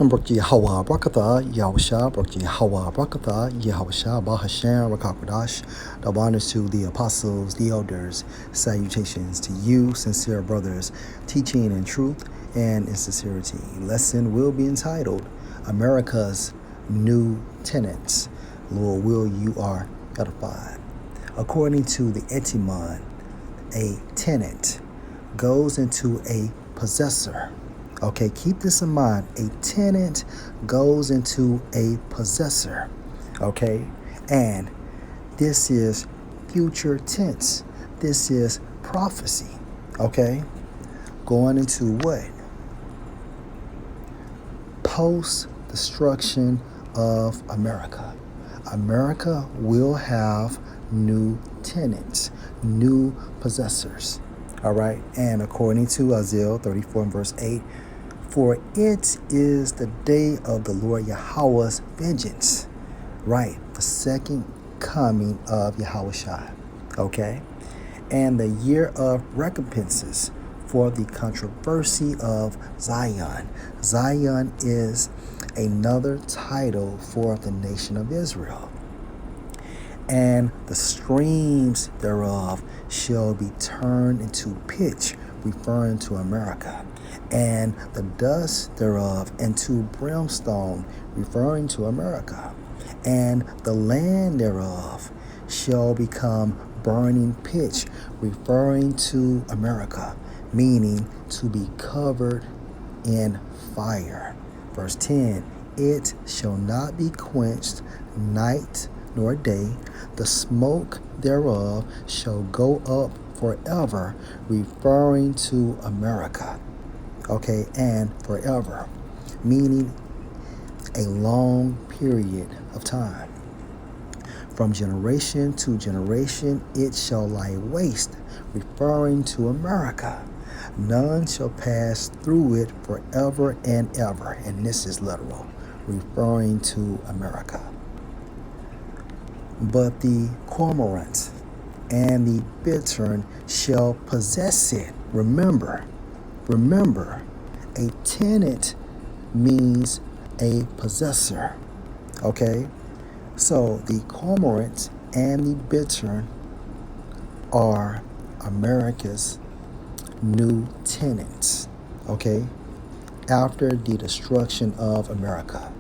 Barak Yahweh Brakatha, Yahusha, Barak Yahweh Brakatha, Yahusha, Bahashem, Rakakwadash, the honors to the apostles, the elders, salutations to you, sincere brothers, teaching in truth and in sincerity. Lesson will be entitled America's New Tenets. Lord will you are edified. According to the etymon, a tenet goes into a possessor. Okay, keep this in mind. A tenant goes into a possessor. Okay, and this is future tense. This is prophecy. Okay, going into what? Post-destruction of America. America will have new tenants, new possessors. All right, and according to Isaiah 34 and verse 8, for it is the day of the Lord Yahweh's vengeance. Right, the second coming of Yahushua. Okay, and the year of recompenses for the controversy of Zion. Zion is another title for the nation of Israel. And the streams thereof shall be turned into pitch, referring to America, and the dust thereof into brimstone, referring to America, and the land thereof shall become burning pitch, referring to America, meaning to be covered in fire. Verse 10, it shall not be quenched night nor day, the smoke thereof shall go up forever, referring to America. Okay, and forever, meaning a long period of time. From generation to generation it shall lie waste, referring to America. None shall pass through it forever and ever, and this is literal, referring to America. But the cormorant and the bittern shall possess it. Remember, a tenant means a possessor. Okay? So the cormorant and the bittern are America's new tenants. Okay? After the destruction of America.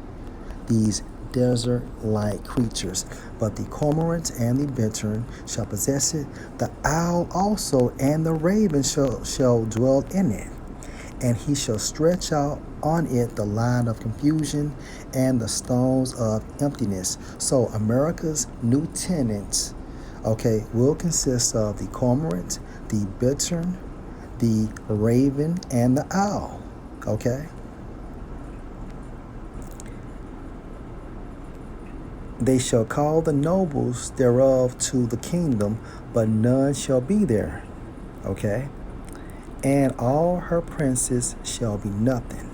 These desert-like creatures, but the cormorant and the bittern shall possess it. The owl also and the raven shall dwell in it, and he shall stretch out on it the line of confusion and the stones of emptiness. So America's new tenants, okay, will consist of the cormorant, the bittern, the raven, and the owl. Okay. They shall call the nobles thereof to the kingdom, but none shall be there. Okay? And all her princes shall be nothing.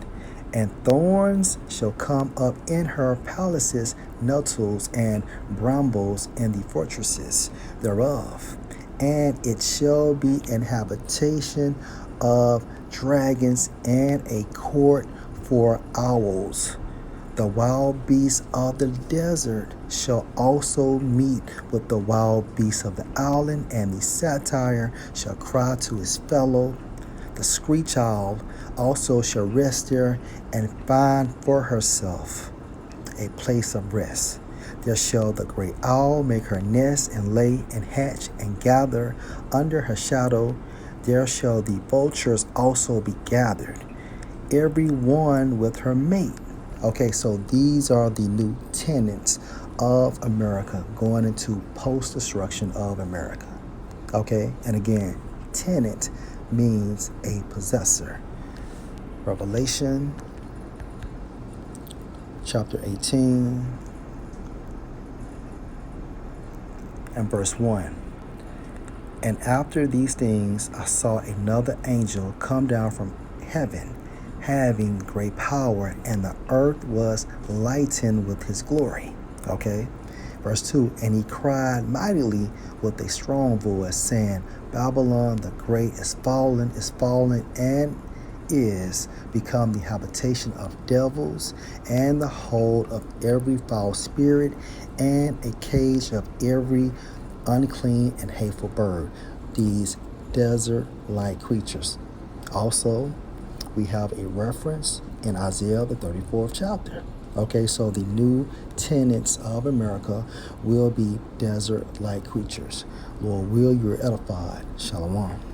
And thorns shall come up in her palaces, nettles and brambles in the fortresses thereof. And it shall be an habitation of dragons and a court for owls. The wild beasts of the desert shall also meet with the wild beasts of the island, and the satyr shall cry to his fellow. The screech owl also shall rest there and find for herself a place of rest. There shall the great owl make her nest and lay and hatch and gather under her shadow. There shall the vultures also be gathered, every one with her mate. Okay, so these are the new tenants of America going into post-destruction of America. Okay, and again, tenant means a possessor. Revelation chapter 18 and verse 1. And after these things I saw another angel come down from heaven, having great power, and the earth was lightened with his glory. Okay, verse 2, and he cried mightily with a strong voice, saying, Babylon the great is fallen, and is become the habitation of devils and the hold of every foul spirit and a cage of every unclean and hateful bird, these desert-like creatures. Also, we have a reference in Isaiah, the 34th chapter. Okay, so the new tenants of America will be desert-like creatures. Lord, will you're edified. Shalom.